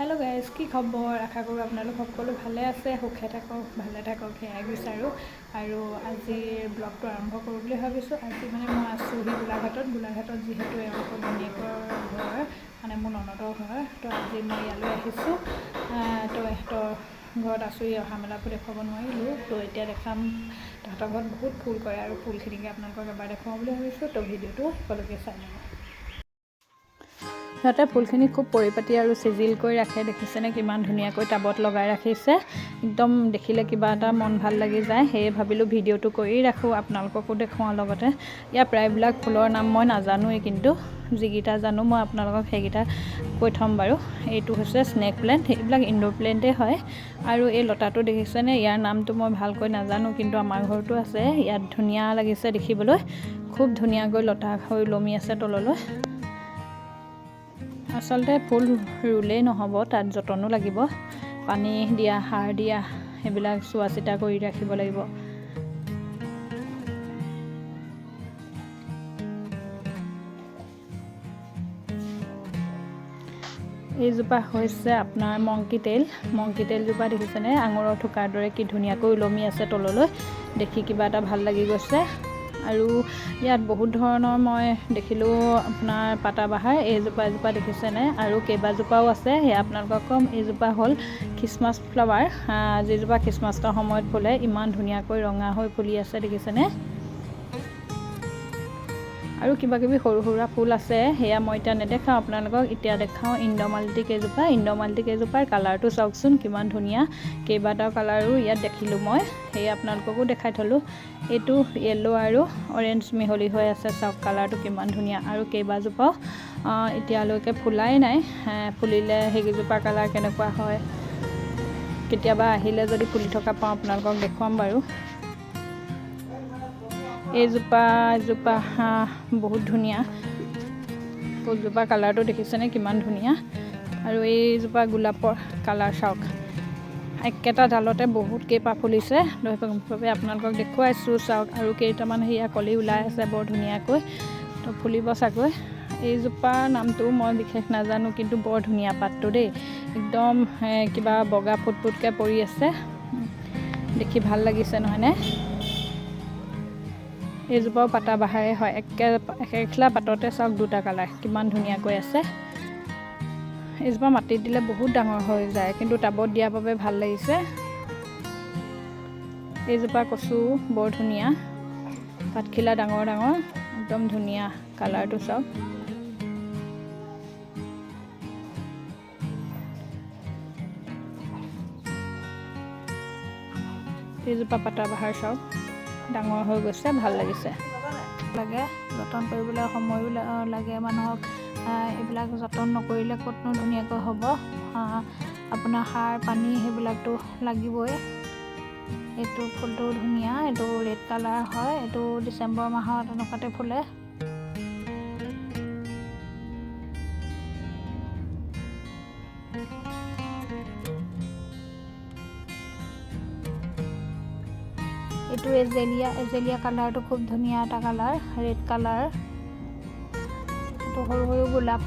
Hello guys की खबर आशा करूँ आपलोक सकलो भाले आछे सुखे थाকক भाले थाকক सेयाই বিচাৰোঁ আৰু আজিৰ ব্লগটো আৰম্ভ কৰোঁ বুলি ভাবিছোঁ। আজি মানে মই আছোঁহি গোলাঘাটত যিহেতু এওঁলোকৰ ভনীয়েকৰ ঘৰ মানে মোৰ ননদৰ ঘৰ তো আজি মই ইয়ালৈ আহিছোঁ। তো ইহঁতৰ ঘৰত আছোঁহি অহা মেলাবোৰ দেখুৱাব নোৱাৰিলোঁ তো এতিয়া দেখাম। তাহাঁতৰ ঘৰত বহুত ফুল কৰে আৰু ফুলখিনিকে আপোনালোকক এবাৰ দেখুৱাওঁ বুলি ভাবিছোঁ। তো ভিডিঅ'টো সকলোকে চাই ল'ব। সিহঁতে ফুলখিনি খুব পৰিপাতি আৰু চিজিল কৰি ৰাখে, দেখিছেনে কিমান ধুনীয়াকৈ টাবত লগাই ৰাখিছে। একদম দেখিলে কিবা এটা মন ভাল লাগি যায়। সেয়ে ভাবিলোঁ ভিডিঅ'টো কৰি ৰাখোঁ, আপোনালোককো দেখুৱাওঁ লগতে। ইয়াৰ প্ৰায়বিলাক ফুলৰ নাম মই নাজানোৱেই, কিন্তু যিকেইটা জানো মই আপোনালোকক সেইকেইটা কৈ থ'ম বাৰু। এইটো হৈছে স্নেক প্লেণ্ট, এইবিলাক ইনডোৰ প্লেণ্টেই হয়। আৰু এই লতাটো দেখিছেনে, ইয়াৰ নামটো মই ভালকৈ নাজানো, কিন্তু আমাৰ ঘৰতো আছে। ইয়াত ধুনীয়া লাগিছে দেখিবলৈ, খুব ধুনীয়াকৈ লতা হৈ ওলমি আছে তললৈ। আচলতে ফুল ৰুলেই নহ'ব, তাত যতনো লাগিব, পানী দিয়া, সাৰ দিয়া, সেইবিলাক চোৱা চিতা কৰি ৰাখিব লাগিব। এইজোপা হৈছে আপোনাৰ মংকি তেলজোপা দেখিছেনে, আঙুৰৰ থোকাৰ দৰে কি ধুনীয়াকৈ ওলমি আছে তললৈ, দেখি কিবা এটা ভাল লাগি গৈছে। আৰু ইয়াত বহুত ধৰণৰ মই দেখিলোঁ আপোনাৰ পাতাবাহাৰ, এজোপা দেখিছেনে, আৰু কেইবাজোপাও আছে। সেয়া আপোনালোকক ক'ম। এইজোপা হ'ল খ্ৰীষ্টমাছ ফ্লাৱাৰ, যিজোপা খ্ৰীষ্টমাছৰ সময়ত ফুলে, ইমান ধুনীয়াকৈ ৰঙা হৈ ফুলি আছে দেখিছেনে। আৰু কিবা কিবি সৰু সুৰা ফুল আছে, সেয়া মই এতিয়া নেদেখাওঁ আপোনালোকক। এতিয়া দেখাওঁ ইন্দ্ৰমালতী কেইজোপাৰ কালাৰটো চাওকচোন কিমান ধুনীয়া। কেইবাটাও কালাৰো ইয়াত দেখিলোঁ মই, সেয়ে আপোনালোককো দেখাই থ'লোঁ। এইটো য়েল্ল' আৰু অৰেঞ্জ মিহলি হৈ আছে, চাওক কালাৰটো কিমান ধুনীয়া। আৰু কেইবাজোপাও এতিয়ালৈকে ফুলাই নাই, ফুলিলে সেইকেইজোপা কালাৰ কেনেকুৱা হয়, কেতিয়াবা আহিলে যদি ফুলি থকা পাওঁ আপোনালোকক দেখুৱাম বাৰু। এজোপা বহুত ধুনীয়া ফুলজোপা, কালাৰটো দেখিছেনে কিমান ধুনীয়া। আৰু এইজোপা গোলাপৰ কালাৰ চাওক, একেটা ডালতে বহুত কেইপাহ ফুলিছে, বাবে আপোনালোকক দেখুৱাইছোঁ চাওক। আৰু কেইটামান সেয়া কলি ওলাই আছে বৰ ধুনীয়াকৈ, তো ফুলিব চাগৈ। এইজোপাৰ নামটো মই বিশেষ নাজানো, কিন্তু বৰ ধুনীয়া পাতটো দেই, একদম কিবা বগা ফুটফুটকৈ পৰি আছে, দেখি ভাল লাগিছে নহয়নে। এইজোপাও পাতাবাহাৰে হয়, একেখিলা পাততে চাওক দুটা কালাৰ কিমান ধুনীয়াকৈ আছে। এইজোপা মাটিত দিলে বহুত ডাঙৰ হৈ যায়, কিন্তু টাবত দিয়াৰ বাবে ভাল লাগিছে। এইজোপা কচু বৰ ধুনীয়া, পাতখিলা ডাঙৰ একদম ধুনীয়া, কালাৰটো চাওক। এইজোপা পাতাবাহাৰ চাওক, ডাঙৰ হৈ গৈছে, ভাল লাগিছে। যতন কৰিবলৈ সময়ো লাগে মানুহক, এইবিলাক যতন নকৰিলে ক'তনো ধুনীয়াকৈ হ'ব। আপোনাৰ সাৰ পানী সেইবিলাকতো লাগিবই। এইটো ফুলটো ধুনীয়া, এইটো ৰেড কালাৰ হয়, এইটো ডিচেম্বৰ মাহত এনেকুৱাতে ফুলে। এইটো এজেলিয়া কালাৰটো খুব ধুনীয়া এটা কালাৰ, ৰেড কালাৰ। এইটো সৰু সৰু গোলাপ।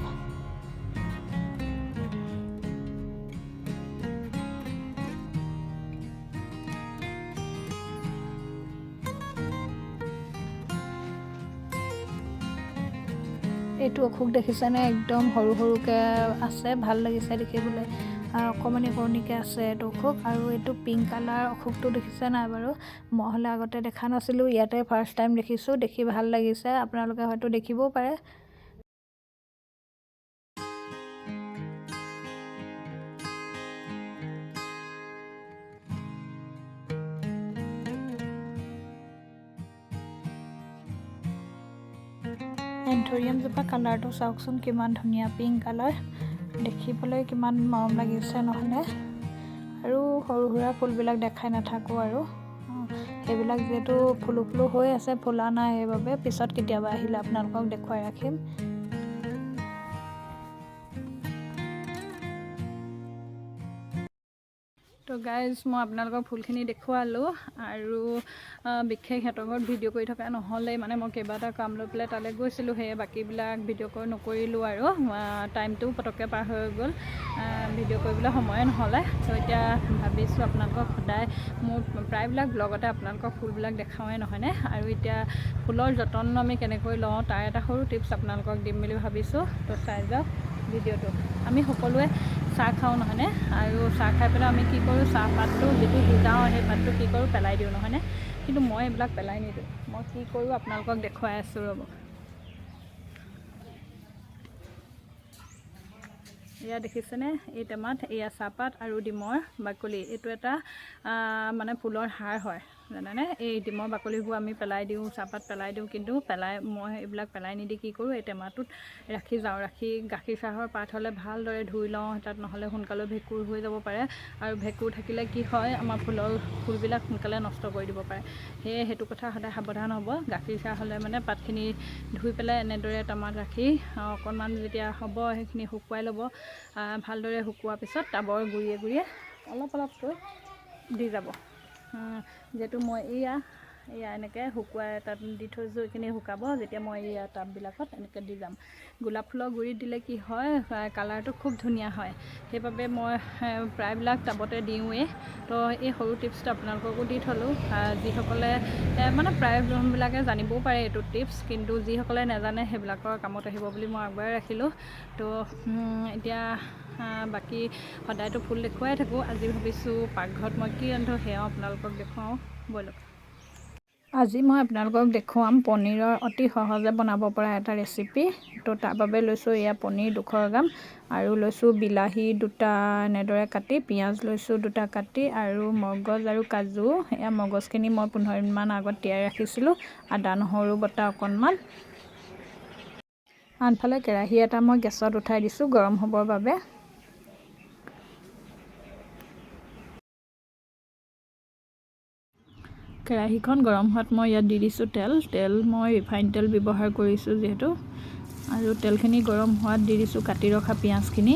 এইটো অশোক দেখিছেনে, একদম সৰুকৈ আছে, ভাল লাগিছে দেখিবলৈ, অকণমানিকৈ আছে এইটো অশোক। আৰু এইটো পিংক কালাৰ অশোকটো দেখিছে নাই বাৰু, মই হ'লে আগতে দেখা নাছিলোঁ, ইয়াতে ফাৰ্ষ্ট টাইম দেখিছোঁ, দেখি ভাল লাগিছে, আপোনালোকে হয়তো দেখিবও পাৰে। এন্থুৰিয়ামজোপা কালাৰটো চাওকচোন কিমান ধুনীয়া, পিংক কালাৰ, দেখিবলৈ কিমান মৰম লাগিছে নহয়নে। আৰু সৰু সুৰা ফুলবিলাক দেখাই নাথাকোঁ আৰু, সেইবিলাক যিহেতু ফুলো হৈ আছে, ফুলা নাই, সেইবাবে পিছত কেতিয়াবা আহিলে আপোনালোকক দেখুৱাই ৰাখিম। তো গাইজ মই আপোনালোকৰ ফুলখিনি দেখুৱালোঁ আৰু বিশেষ সিহঁতৰ ঘৰত ভিডিঅ' কৰি থকা নহ'লেই মানে মই কেইবাটা কাম লৈ পেলাই তালৈ গৈছিলোঁ, সেয়ে বাকীবিলাক ভিডিঅ' নকৰিলোঁ আৰু টাইমটো পটককৈ পাৰ হৈ গ'ল, ভিডিঅ' কৰিবলৈ সময়ে নহ'লে। তো এতিয়া ভাবিছোঁ আপোনালোকক সদায় মোৰ প্ৰায়বিলাক ব্লগতে আপোনালোকক ফুলবিলাক দেখাওঁৱে নহয়নে, আৰু এতিয়া ফুলৰ যতন আমি কেনেকৈ লওঁ তাৰ এটা সৰু টিপছ আপোনালোকক দিম বুলি ভাবিছোঁ। তো চাই যাওক ভিডিঅ'টো। আমি সকলোৱে চাহ খাওঁ নহয়নে, আৰু চাহ খাই পেলাই আমি কি কৰোঁ, চাহপাতটো যিটো সিজাওঁ সেই পাতটো কি কৰোঁ, পেলাই দিওঁ নহয়নে, কিন্তু মই এইবিলাক পেলাই নিদিওঁ। মই কি কৰোঁ আপোনালোকক দেখুৱাই আছোঁ ৰ'ব। এয়া দেখিছেনে, এই টেমাত এয়া চাহপাত আৰু ডিমৰ বাকলি, এইটো এটা মানে ফুলৰ সাৰ হয় জানেনে। এই ডিমৰ বাকলিবোৰ আমি পেলাই দিওঁ, চাহপাত পেলাই দিওঁ, কিন্তু মই এইবিলাক পেলাই নিদি কি কৰোঁ, এই টেমাটোত ৰাখি যাওঁ। ৰাখি গাখীৰ চাহৰ পাত হ'লে ভালদৰে ধুই লওঁ, তাত নহ'লে সোনকালে ভেঁকুৰ হৈ যাব পাৰে, আৰু ভেঁকুৰ থাকিলে কি হয়, আমাৰ ফুলবিলাক সোনকালে নষ্ট কৰি দিব পাৰে। সেয়ে সেইটো কথা সদায় সাৱধান হ'ব। গাখীৰ চাহ হ'লে মানে পাতখিনি ধুই পেলাই এনেদৰে টেমাত ৰাখি অকণমান যেতিয়া হ'ব সেইখিনি শুকুৱাই ল'ব। ভালদৰে শুকোৱাৰ পিছত টাবৰ গুৰিয়ে গুৰিয়ে অলপ অলপকৈ দি যাব। যিহেতু মই এয়া এনেকৈ শুকুৱাই তাত দি থৈছোঁ, এইখিনি শুকাব, যেতিয়া মই এয়া টাববিলাকত এনেকৈ দি যাম। গোলাপ ফুলৰ গুৰিত দিলে কি হয়, কালাৰটো খুব ধুনীয়া হয়, সেইবাবে মই প্ৰায়বিলাক টাবতে দিওঁৱেই। তো এই সৰু টিপছটো আপোনালোককো দি থ'লোঁ। যিসকলে মানে প্ৰায়বিলাকে জানিবও পাৰে এইটো টিপছ, কিন্তু যিসকলে নাজানে সেইবিলাকৰ কামত আহিব বুলি মই আগবঢ়াই ৰাখিলোঁ। তো এতিয়া বাকী সদায়তো ফুল দেখুৱাই থাকোঁ, আজি ভাবিছোঁ পাকঘৰত মই কি ৰান্ধোঁ সেয়াও আপোনালোকক দেখুৱাওঁ, ব'লক। আজি মই আপোনালোকক দেখুৱাম পনীৰৰ অতি সহজে বনাব পৰা এটা ৰেচিপি। তো তাৰ বাবে লৈছোঁ এয়া পনীৰ 200 গ্ৰাম, আৰু লৈছোঁ বিলাহী 2টা এনেদৰে কাটি, পিঁয়াজ লৈছোঁ 2টা কাটি, আৰু মগজ আৰু কাজু, এয়া মগজখিনি মই 15 মিনিটমান আগত তিয়াই ৰাখিছিলোঁ, আদা নহৰু বটা অকণমান। আনফালে কেৰাহী এটা মই গেছত উঠাই দিছোঁ গৰম হ'বৰ বাবে। কেৰাহীখন গৰম হোৱাত মই ইয়াত দি দিছোঁ তেল মই ৰিফাইন তেল ব্যৱহাৰ কৰিছোঁ যিহেতু, আৰু তেলখিনি গৰম হোৱাত দি দিছোঁ কাটি ৰখা পিঁয়াজখিনি।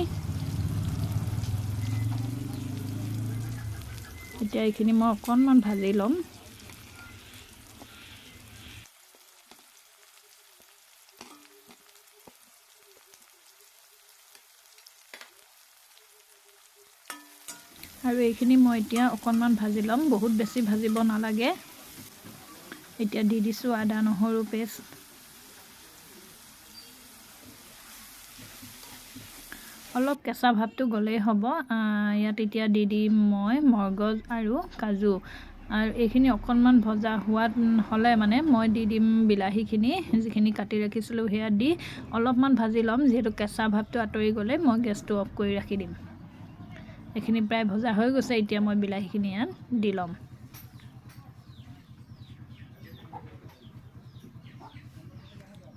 এতিয়া এইখিনি মই অকণমান ভাজি ল'ম। আৰু এইখিনি মই এতিয়া অকণমান ভাজি ল'ম, বহুত বেছি ভাজিব নালাগে। এতিয়া দি দিছোঁ আদা নহৰু পেষ্ট। অলপ কেঁচা ভাৱটো গ'লেই হ'ব। ইয়াত এতিয়া দি দিম মই মগজ আৰু কাজু, আৰু এইখিনি অকণমান ভজা হোৱাত হ'লে মানে মই দি দিম বিলাহীখিনি, যিখিনি কাটি ৰাখিছিলোঁ সেয়া দি অলপমান ভাজি ল'ম। যিহেতু কেঁচা ভাৱটো আঁতৰি গ'লে মই গেছটো অফ কৰি ৰাখি দিম। এইখিনি প্ৰায় ভজা হৈ গৈছে, এতিয়া মই বিলাহীখিনি ইয়াত দি ল'ম।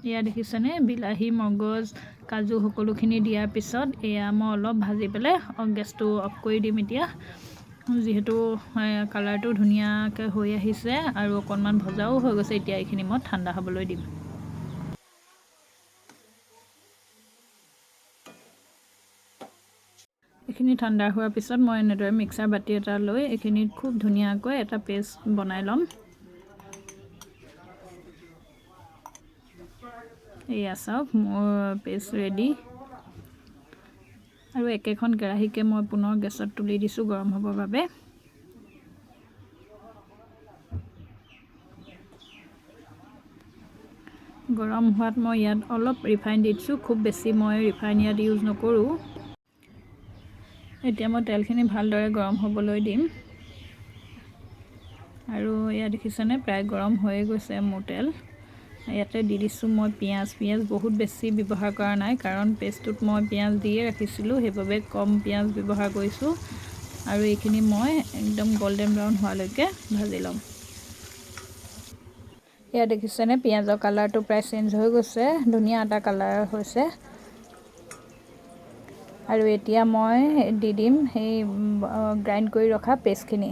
এয়া দেখিছেনে, বিলাহী মগজ কাজু সকলোখিনি দিয়াৰ পিছত এয়া মই অলপ ভাজি পেলাই গেছটো অফ কৰি দিম এতিয়া। যিহেতু কালাৰটো ধুনীয়াকৈ হৈ আহিছে আৰু অকণমান ভজাও হৈ গৈছে, এতিয়া এইখিনি মই ঠাণ্ডা হ'বলৈ দিম। এইখিনি ঠাণ্ডা হোৱাৰ পিছত মই এনেদৰে মিক্সাৰ বাতি এটা লৈ এইখিনিত খুব ধুনীয়াকৈ এটা পেষ্ট বনাই ল'ম। এয়া চাওক মোৰ পেষ্ট ৰেডি। আৰু একেখন কেৰাহীকে মই পুনৰ গেছত তুলি দিছোঁ গৰম হ'বৰ বাবে। গৰম হোৱাত মই ইয়াত অলপ ৰিফাইন দি দিছোঁ, খুব বেছি মই ৰিফাইন ইয়াত ইউজ নকৰোঁ। এতিয়া মই তেলখিনি ভালদৰে গৰম হ'বলৈ দিম। আৰু এয়া দেখিছেনে, প্ৰায় গৰম হৈয়ে গৈছে মোৰ তেল। ইয়াতে দি দিছোঁ মই পিঁয়াজ বহুত বেছি ব্যৱহাৰ কৰা নাই, কাৰণ পেষ্টটোত মই পিঁয়াজ দিয়ে ৰাখিছিলোঁ, সেইবাবে কম পিঁয়াজ ব্যৱহাৰ কৰিছোঁ। আৰু এইখিনি মই একদম গল্ডেন ব্ৰাউন হোৱালৈকে ভাজি ল'ম। এয়া দেখিছেনে, পিঁয়াজৰ কালাৰটো প্ৰায় চেঞ্জ হৈ গৈছে, ধুনীয়া এটা কালাৰ হৈছে। আৰু এতিয়া মই দি দিম সেই গ্ৰাইণ্ড কৰি ৰখা পেষ্টখিনি।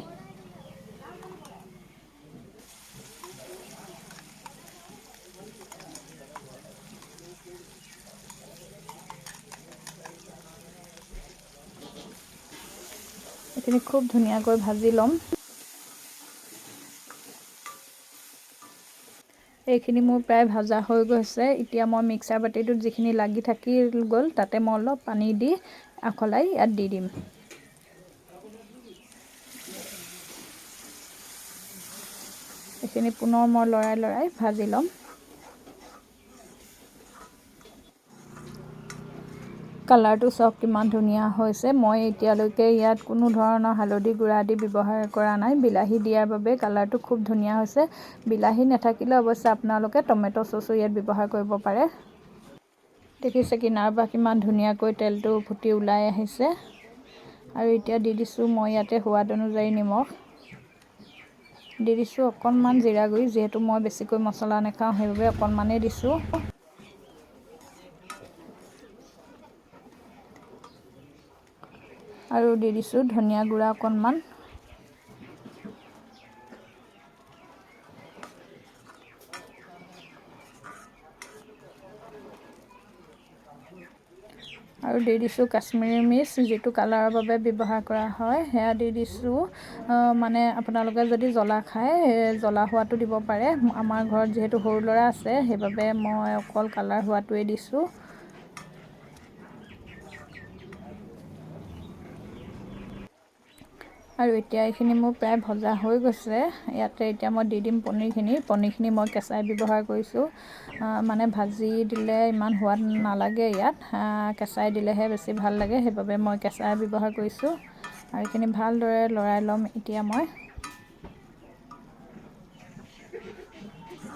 এইখিনি খুব ধুনীয়াকৈ ভাজি ল'ম। এইখিনি মোৰ প্ৰায় ভাজা হৈ গৈছে। এতিয়া মই মিক্সাৰ বাতিটোত যিখিনি লাগি থাকি গ'ল তাতে মই অলপ পানী দি আখলাই ইয়াত দি দিম। এইখিনি পুনৰ মই লৰাই ভাজি ল'ম। কালাৰটো চাওক কিমান ধুনীয়া হৈছে। মই এতিয়ালৈকে ইয়াত কোনো ধৰণৰ হালধি গুড়া আদি ব্যৱহাৰ কৰা নাই। বিলাহী দিয়াৰ বাবে কালাৰটো খুব ধুনীয়া হৈছে। বিলাহী নাথাকিলে অৱশ্যে আপোনালোকে টমেটো চচো ইয়াত ব্যৱহাৰ কৰিব পাৰে। দেখিছে কিনাৰৰ পৰা কিমান ধুনীয়াকৈ তেলটো ফুটি ওলাই আহিছে। আৰু এতিয়া দি দিছোঁ মই ইয়াতে সোৱাদ অনুযায়ী নিমখ। দি দিছোঁ অকণমান জিৰা গুড়ি, যিহেতু মই বেছিকৈ মছলা নাখাওঁ সেইবাবে অকণমানেই দিছোঁ। আৰু দি দিছোঁ ধনিয়া গুড়া অকণমান। আৰু দি দিছোঁ কাশ্মীৰী মিৰ্চ, যিটো কালাৰৰ বাবে ব্যৱহাৰ কৰা হয়, সেয়া দি দিছোঁ। মানে আপোনালোকে যদি জ্বলা খায় জ্বলা হোৱাটো দিব পাৰে। আমাৰ ঘৰত যিহেতু সৰু ল'ৰা আছে সেইবাবে মই অকল কালাৰ হোৱাটোৱে দিছোঁ। আৰু এতিয়া এইখিনি মোৰ প্ৰায় ভজা হৈ গৈছে। ইয়াতে এতিয়া মই দি দিম পনীৰখিনি মই কেঁচাই ব্যৱহাৰ কৰিছোঁ। মানে ভাজি দিলে ইমান সোৱাদ নালাগে ইয়াত, কেঁচাই দিলেহে বেছি ভাল লাগে, সেইবাবে মই কেঁচাই ব্যৱহাৰ কৰিছোঁ। আৰু এইখিনি ভালদৰে লৰাই ল'ম। এতিয়া মই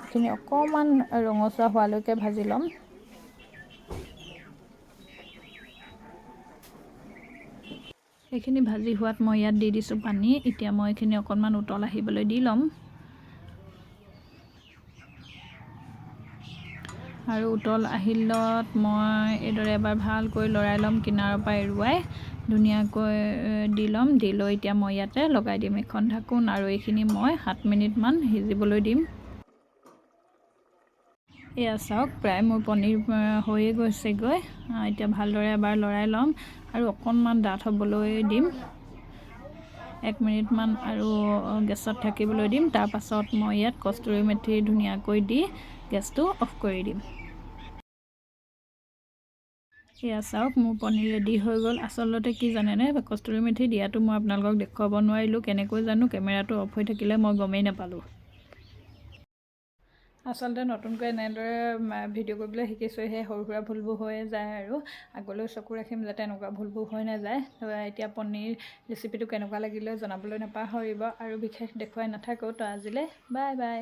এইখিনি অকণমান ৰঙচুৱা হোৱালৈকে ভাজি ল'ম। এইখিনি ভাজি হোৱাত মই ইয়াত দি দিছোঁ পানী। এতিয়া মই এইখিনি অকণমান উতল আহিবলৈ দি ল'ম। আৰু উতল আহিলত মই এইদৰে এবাৰ ভালকৈ লৰাই ল'ম, কিনাৰৰ পৰা এৰুৱাই ধুনীয়াকৈ দি ল'ম। দি লৈ এতিয়া মই ইয়াতে লগাই দিম এখন ঢাকোন, আৰু এইখিনি মই 7 মিনিটমান সিজিবলৈ দিম। এয়া চাওক প্ৰায় মোৰ পনীৰ হৈয়ে গৈছেগৈ। এতিয়া ভালদৰে এবাৰ লৰাই ল'ম আৰু অকণমান ডাঠ হ'বলৈ দিম। 1 মিনিটমান আৰু গেছত থাকিবলৈ দিম। তাৰপাছত মই ইয়াত কষ্টুৰি মেথি ধুনীয়াকৈ দি গেছটো অফ কৰি দিম। এয়া চাওক মোৰ পনীৰ ৰেডি হৈ গ'ল। আচলতে কি জানেনে, কষ্টুৰি মেথি দিয়াটো মই আপোনালোকক দেখুৱাব নোৱাৰিলোঁ। কেনেকৈ জানো, কেমেৰাটো অফ হৈ থাকিলে মই গমেই নাপালোঁ। আচলতে নতুনকৈ এনেদৰে ভিডিঅ' কৰিবলৈ শিকিছোঁ, সেই সৰু সুৰা ভুলবোৰ হৈয়ে যায়, আৰু আগলৈ চকু ৰাখিম যাতে এনেকুৱা ভুলবোৰ হৈ নাযায়। তো এতিয়া পনীৰ ৰেচিপিটো কেনেকুৱা লাগিলে জনাবলৈ নাপাহৰিব, আৰু বিশেষ দেখুৱাই নাথাকোঁ। তো আজিলৈ বাই বাই।